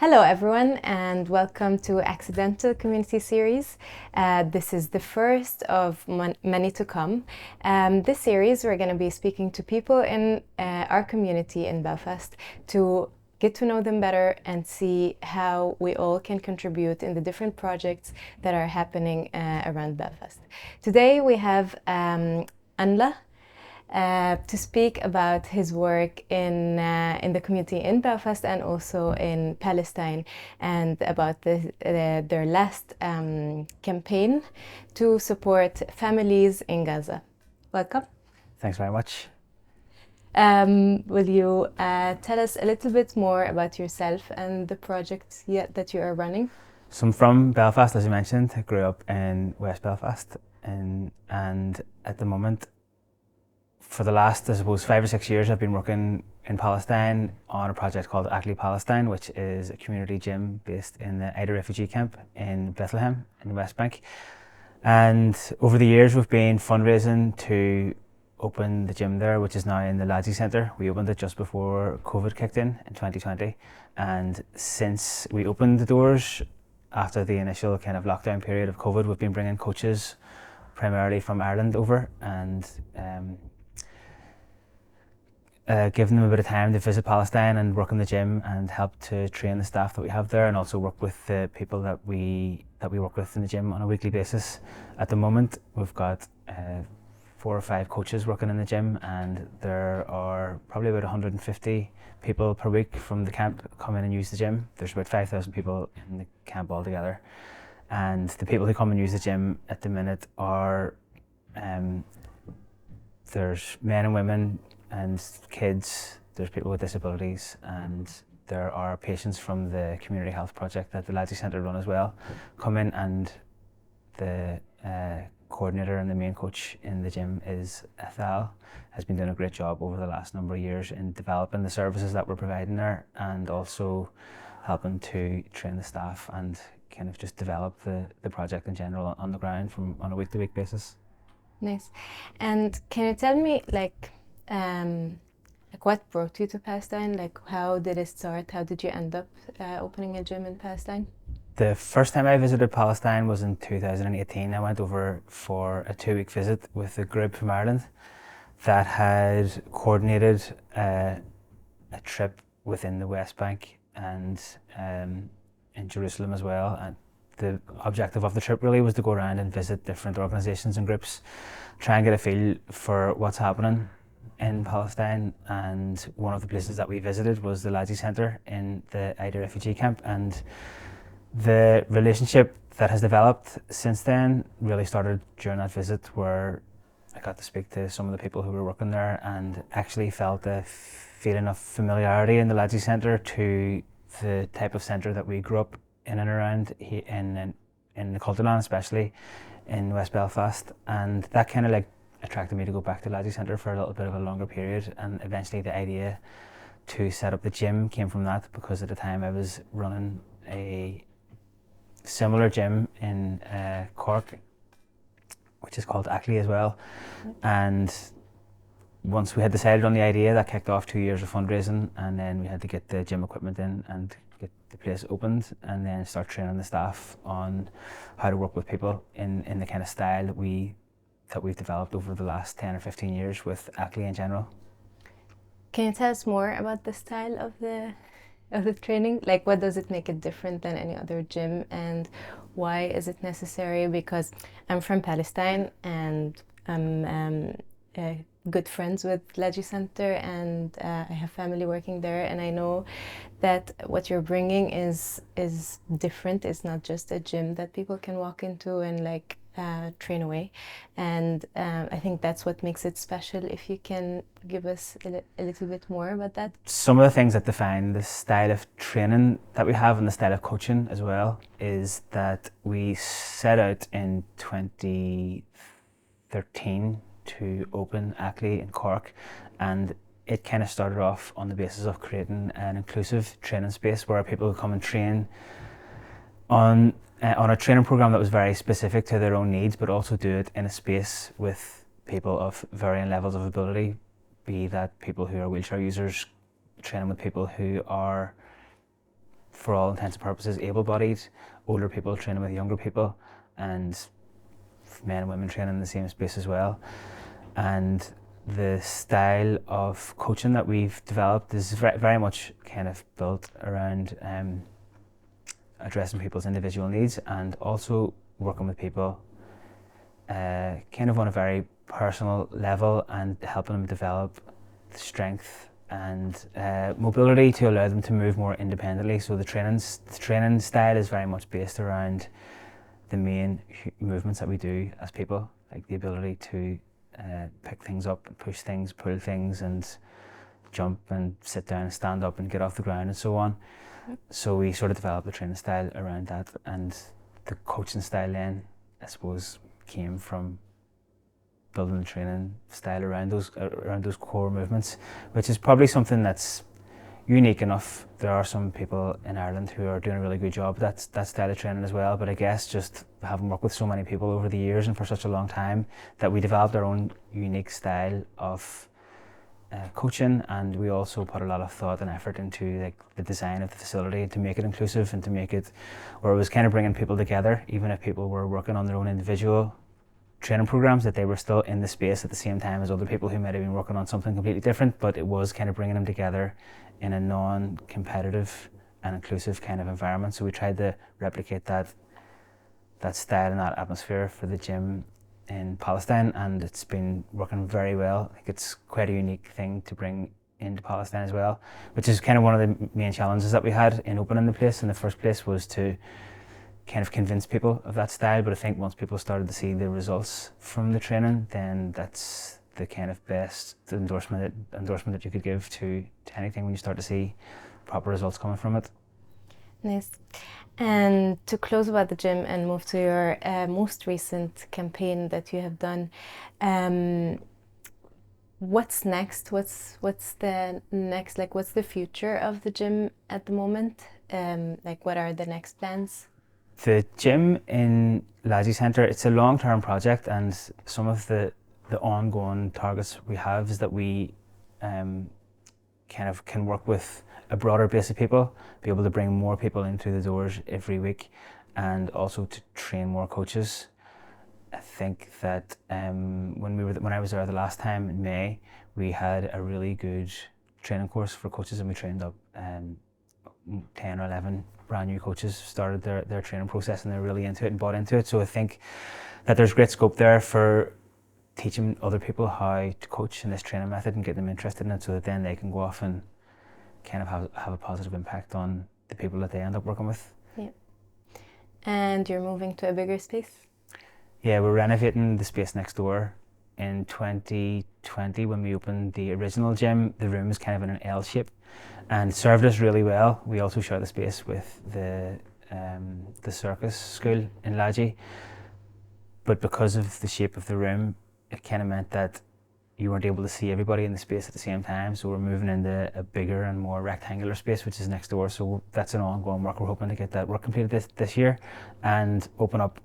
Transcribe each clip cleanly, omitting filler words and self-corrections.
Hello everyone and welcome to Accidental Community Series. This is the first of many to come. This series we're going to be speaking to people in our community in Belfast to get to know them better and see how we all can contribute in the different projects that are happening around Belfast. Today we have Ainle to speak about his work in the community in Belfast and also in Palestine, and about their last campaign to support families in Gaza. Welcome. Thanks very much. Will you tell us a little bit more about yourself and the project that you are running? So I'm from Belfast, as you mentioned. I grew up in West Belfast, and at the moment, for the last, I suppose, 5 or 6 years, I've been working in Palestine on a project called ACLAÍ Palestine, which is a community gym based in the Aida refugee camp in Bethlehem in the West Bank. And over the years, we've been fundraising to open the gym there, which is now in the Lajee Centre. We opened it just before COVID kicked in 2020. And since we opened the doors, after the initial kind of lockdown period of COVID, we've been bringing coaches primarily from Ireland over and giving them a bit of time to visit Palestine and work in the gym and help to train the staff that we have there, and also work with the people that we work with in the gym on a weekly basis. At the moment, we've got 4 or 5 coaches working in the gym, and there are probably about 150 people per week from the camp come in and use the gym. There's about 5,000 people in the camp altogether, and the people who come and use the gym at the minute are there's men and women and kids, there's people with disabilities, and there are patients from the community health project that the Lajee Centre run as well come in, and the coordinator and the main coach in the gym is Aida, has been doing a great job over the last number of years in developing the services that we're providing there, and also helping to train the staff and kind of just develop the project in general on the ground on a week-to-week basis. Nice. And can you tell me like what brought you to Palestine? Like, how did it start? How did you end up opening a gym in Palestine? The first time I visited Palestine was in 2018. I went over for a 2-week visit with a group from Ireland that had coordinated a trip within the West Bank and in Jerusalem as well. And the objective of the trip really was to go around and visit different organisations and groups, try and get a feel for what's happening in Palestine. And one of the places that we visited was the Lajee Centre in the Aida refugee camp, and the relationship that has developed since then really started during that visit, where I got to speak to some of the people who were working there and actually felt a feeling of familiarity in the Lajee Centre to the type of centre that we grew up in and around in the Cultaland, especially in West Belfast. And that kind of like attracted me to go back to Lajee Centre for a little bit of a longer period, and eventually the idea to set up the gym came from that, because at the time I was running a similar gym in Cork, which is called ACLAI as well. And once we had decided on the idea, that kicked off 2 years of fundraising, and then we had to get the gym equipment in and get the place opened, and then start training the staff on how to work with people in the kind of style that we've developed over the last 10 or 15 years with ACLAI in general. Can you tell us more about the style of the training? Like, what does it make it different than any other gym, and why is it necessary? Because I'm from Palestine and I'm good friends with Lajee Centre, and I have family working there, and I know that what you're bringing is different. It's not just a gym that people can walk into and like train away, and I think that's what makes it special. If you can give us a little bit more about that. Some of the things that define the style of training that we have and the style of coaching as well is that we set out in 2013 to open ACLAI in Cork, and it kind of started off on the basis of creating an inclusive training space where people would come and train on a training program that was very specific to their own needs, but also do it in a space with people of varying levels of ability, be that people who are wheelchair users training with people who are for all intents and purposes, able-bodied, older people training with younger people, and men and women training in the same space as well. And the style of coaching that we've developed is very much kind of built around addressing people's individual needs and also working with people kind of on a very personal level and helping them develop strength and mobility to allow them to move more independently. So the training style is very much based around the main movements that we do as people, like the ability to pick things up, push things, pull things, and jump and sit down and stand up and get off the ground and so on. So we sort of developed the training style around that, and the coaching style then, I suppose, came from building the training style around those core movements, which is probably something that's unique enough. There are some people in Ireland who are doing a really good job that style of training as well, but I guess just having worked with so many people over the years and for such a long time, that we developed our own unique style of coaching, and we also put a lot of thought and effort into like the design of the facility to make it inclusive and to make it where it was kind of bringing people together, even if people were working on their own individual training programs, that they were still in the space at the same time as other people who might have been working on something completely different, but it was kind of bringing them together in a non-competitive and inclusive kind of environment. So we tried to replicate that style and that atmosphere for the gym in Palestine, and it's been working very well. I think it's quite a unique thing to bring into Palestine as well, which is kind of one of the main challenges that we had in opening the place in the first place, was to kind of convince people of that style. But I think once people started to see the results from the training, then that's the kind of best endorsement that you could give to anything, when you start to see proper results coming from it. Nice. And to close about the gym and move to your most recent campaign that you have done, what's next? What's the next? Like, what's the future of the gym at the moment? Like, what are the next plans? The gym in Lajee Centre, it's a long-term project, and some of the ongoing targets we have is that we kind of can work with a broader base of people, be able to bring more people in through the doors every week, and also to train more coaches. I think that when I was there the last time in May, we had a really good training course for coaches, and we trained up 10 or 11 brand new coaches started their training process, and they're really into it and bought into it. So I think that there's great scope there for teaching other people how to coach in this training method and get them interested in it, so that then they can go off and kind of have a positive impact on the people that they end up working with. Yeah. And you're moving to a bigger space? Yeah, we're renovating the space next door. In 2020, when we opened the original gym, the room is kind of in an L shape and served us really well. We also share the space with the circus school in Lajee, but because of the shape of the room, it kind of meant that you weren't able to see everybody in the space at the same time. So we're moving into a bigger and more rectangular space, which is next door. So that's an ongoing work. We're hoping to get that work completed this year and open up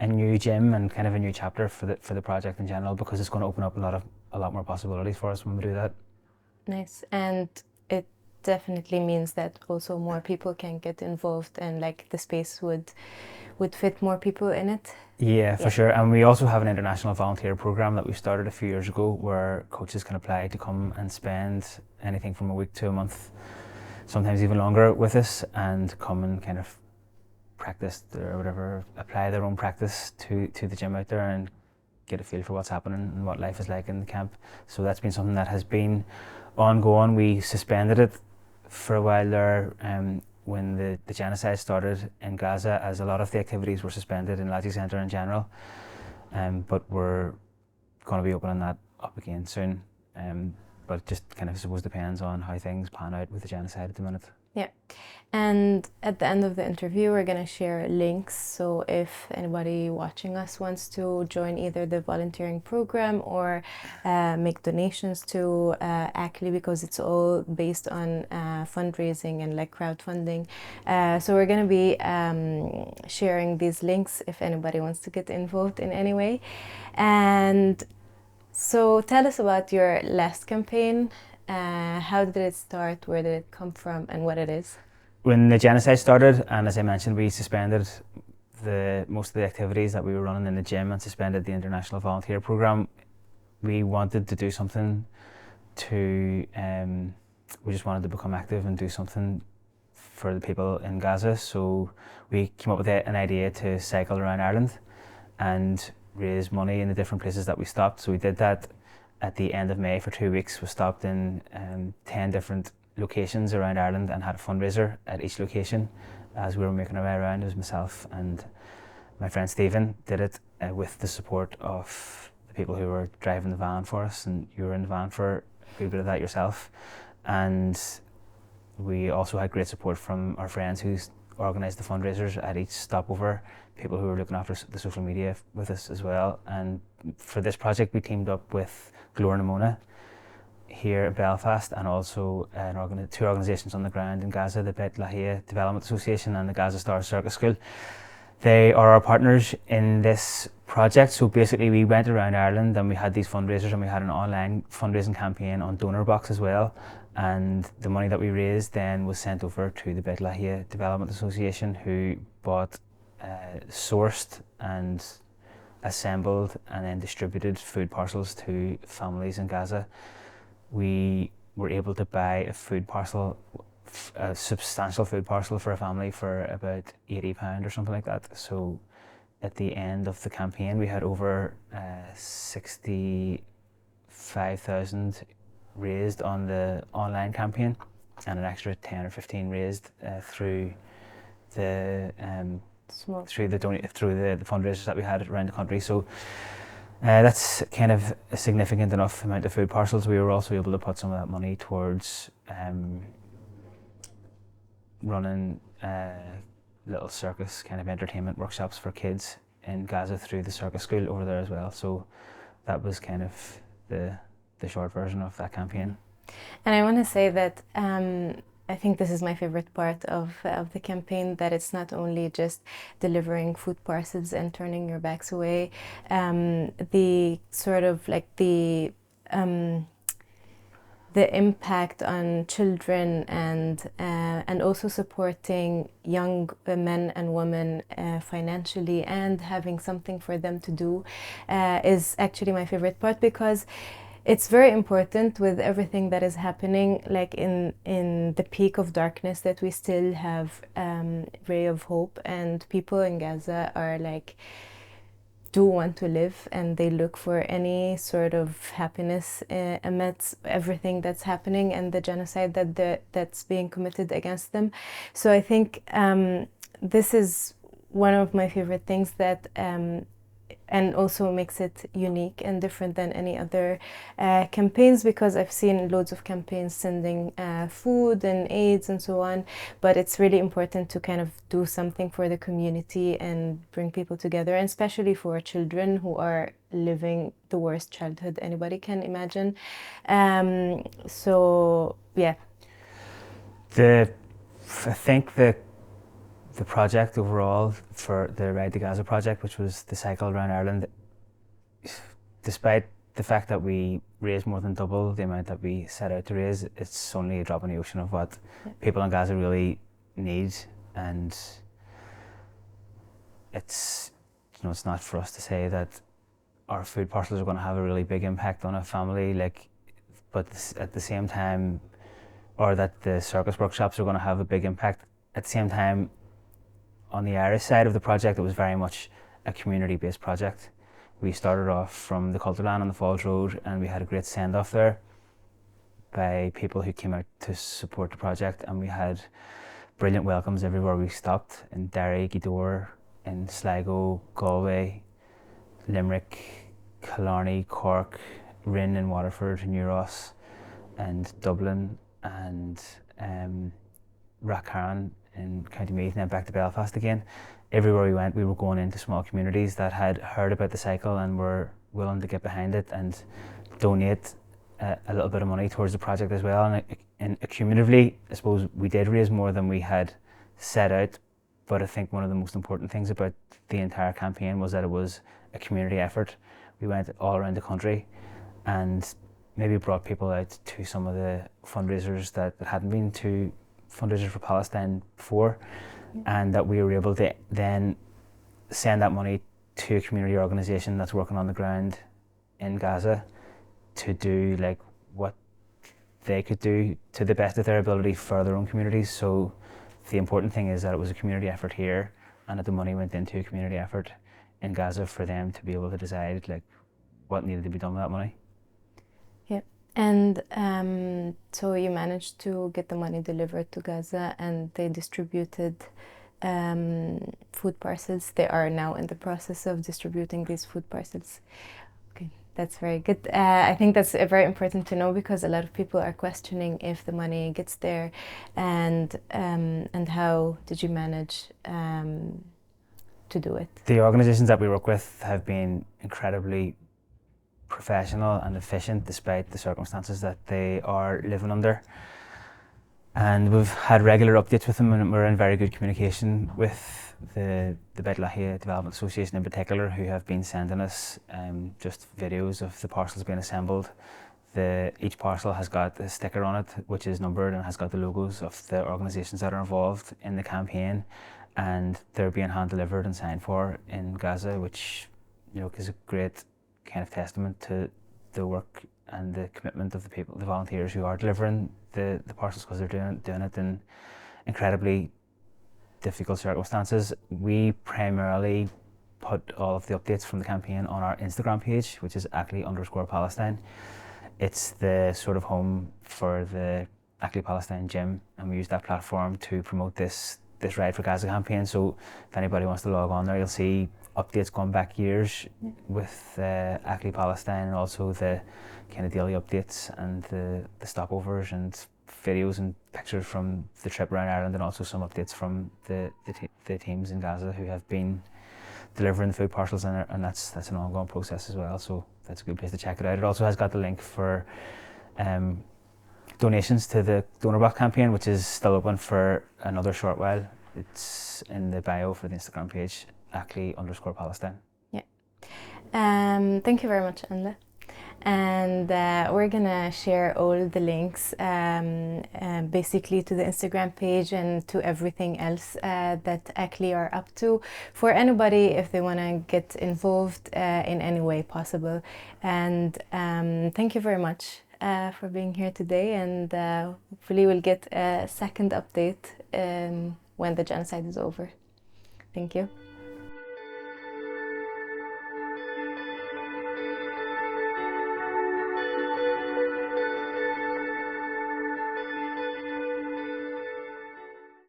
a new gym and kind of a new chapter for the project in general, because it's going to open up a lot more possibilities for us when we do that. Nice. And it definitely means that also more people can get involved, and like the space would fit more people in it. Yeah, for sure. And we also have an international volunteer program that we started a few years ago, where coaches can apply to come and spend anything from a week to a month, sometimes even longer, with us, and come and kind of practice or whatever, apply their own practice to the gym out there and get a feel for what's happening and what life is like in the camp. So that's been something that has been ongoing. We suspended it for a while there when the genocide started in Gaza, as a lot of the activities were suspended in Lajee Centre in general, but we're going to be opening that up again soon. But it just kind of, I suppose, depends on how things pan out with the genocide at the minute. Yeah. And at the end of the interview, we're going to share links. So if anybody watching us wants to join either the volunteering program or make donations to ACLAI, because it's all based on fundraising and like crowdfunding. So we're going to be sharing these links if anybody wants to get involved in any way. And so tell us about your last campaign. How did it start? Where did it come from? And what it is? when the genocide started, and as I mentioned, we suspended most of the activities that we were running in the gym and suspended the international volunteer program. We wanted to do something we just wanted to become active and do something for the people in Gaza. So we came up with an idea to cycle around Ireland and raise money in the different places that we stopped. So we did that at the end of May for 2 weeks. We stopped in 10 different locations around Ireland and had a fundraiser at each location. As we were making our way around, it was myself and my friend Stephen did it with the support of the people who were driving the van for us, and you were in the van for a good bit of that yourself. And we also had great support from our friends who organised the fundraisers at each stopover, people who were looking after the social media with us as well. And for this project we teamed up with Glór na Móna here in Belfast, and also two organisations on the ground in Gaza, the Bethlehem Development Association and the Gaza Star Circus School. They are our partners in this project. So basically we went around Ireland and we had these fundraisers, and we had an online fundraising campaign on DonorBox as well. And the money that we raised then was sent over to the Bethlehem Development Association, who bought, sourced and assembled and then distributed food parcels to families in Gaza. We were able to buy a substantial food parcel for a family for about £80 or something like that. So at the end of the campaign we had over 65,000 raised on the online campaign, and an extra 10 or 15 raised through the fundraisers that we had around the country. So that's kind of a significant enough amount of food parcels. We were also able to put some of that money towards running little circus kind of entertainment workshops for kids in Gaza through the circus school over there as well. So that was kind of the short version of that campaign. And I want to say that I think this is my favorite part of the campaign, that it's not only just delivering food parcels and turning your backs away. The sort of like the impact on children and also supporting young men and women financially and having something for them to do is actually my favorite part, because it's very important with everything that is happening, like in the peak of darkness, that we still have ray of hope, and people in Gaza are like, do want to live, and they look for any sort of happiness amidst everything that's happening and the genocide that's being committed against them. So I think this is one of my favorite things that and also makes it unique and different than any other campaigns, because I've seen loads of campaigns sending food and aids and so on, but it's really important to kind of do something for the community and bring people together, and especially for children who are living the worst childhood anybody can imagine. So yeah. I think the project overall for the Ride to Gaza project, which was the cycle around Ireland, despite the fact that we raised more than double the amount that we set out to raise, it's only a drop in the ocean of what people in Gaza really need. And it's, it's not for us to say that our food parcels are going to have a really big impact on a family, but at the same time, or that the circus workshops are going to have a big impact. At the same time, on the Irish side of the project, it was very much a community-based project. We started off from the Culterland on the Falls Road, and we had a great send-off there by people who came out to support the project, and we had brilliant welcomes everywhere we stopped, in Derry, Gweedore, in Sligo, Galway, Limerick, Killarney, Cork, Rin in Waterford, New Ross, and Dublin, and Rathcarron in County Meath, and then back to Belfast again. Everywhere we went, we were going into small communities that had heard about the cycle and were willing to get behind it and donate a little bit of money towards the project as well. And accumulatively, I suppose we did raise more than we had set out, but I think one of the most important things about the entire campaign was that it was a community effort. We went all around the country and maybe brought people out to some of the fundraisers that hadn't been to fundraiser for Palestine before, and that we were able to then send that money to a community organisation that's working on the ground in Gaza to do like what they could do to the best of their ability for their own communities. So the important thing is that it was a community effort here, and that the money went into a community effort in Gaza for them to be able to decide like what needed to be done with that money. Yeah, and so you managed to get the money delivered to Gaza, and they distributed food parcels. They are now in the process of distributing these food parcels. Okay, that's very good. I think that's very important to know, because a lot of people are questioning if the money gets there, and how did you manage to do it? The organisations that we work with have been incredibly professional and efficient despite the circumstances that they are living under. And we've had regular updates with them, and we're in very good communication with the Bethlehem Development Association in particular, who have been sending us just videos of the parcels being assembled. Each parcel has got a sticker on it, which is numbered and has got the logos of the organisations that are involved in the campaign, and they're being hand delivered and signed for in Gaza, which is a great kind of testament to the work and the commitment of the people, the volunteers who are delivering the parcels, because they're doing it in incredibly difficult circumstances. We primarily put all of the updates from the campaign on our Instagram page, which is ACLAI_Palestine. It's the sort of home for the ACLAI Palestine gym, and we use that platform to promote this Ride for Gaza campaign. So if anybody wants to log on there, you'll see updates going back years with ACLAI Palestine, and also the kind of daily updates and the stopovers and videos and pictures from the trip around Ireland, and also some updates from the teams in Gaza who have been delivering the food parcels, and that's an ongoing process as well. So that's a good place to check it out. It also has got the link for donations to the donor box campaign, which is still open for another short while. It's in the bio for the Instagram page, ACLAI_Palestine. Yeah. Thank you very much, Ainle. And we're gonna share all the links basically to the Instagram page and to everything else that ACLAI are up to, for anybody if they want to get involved in any way possible. And thank you very much for being here today, and hopefully we'll get a second update when the genocide is over. Thank you.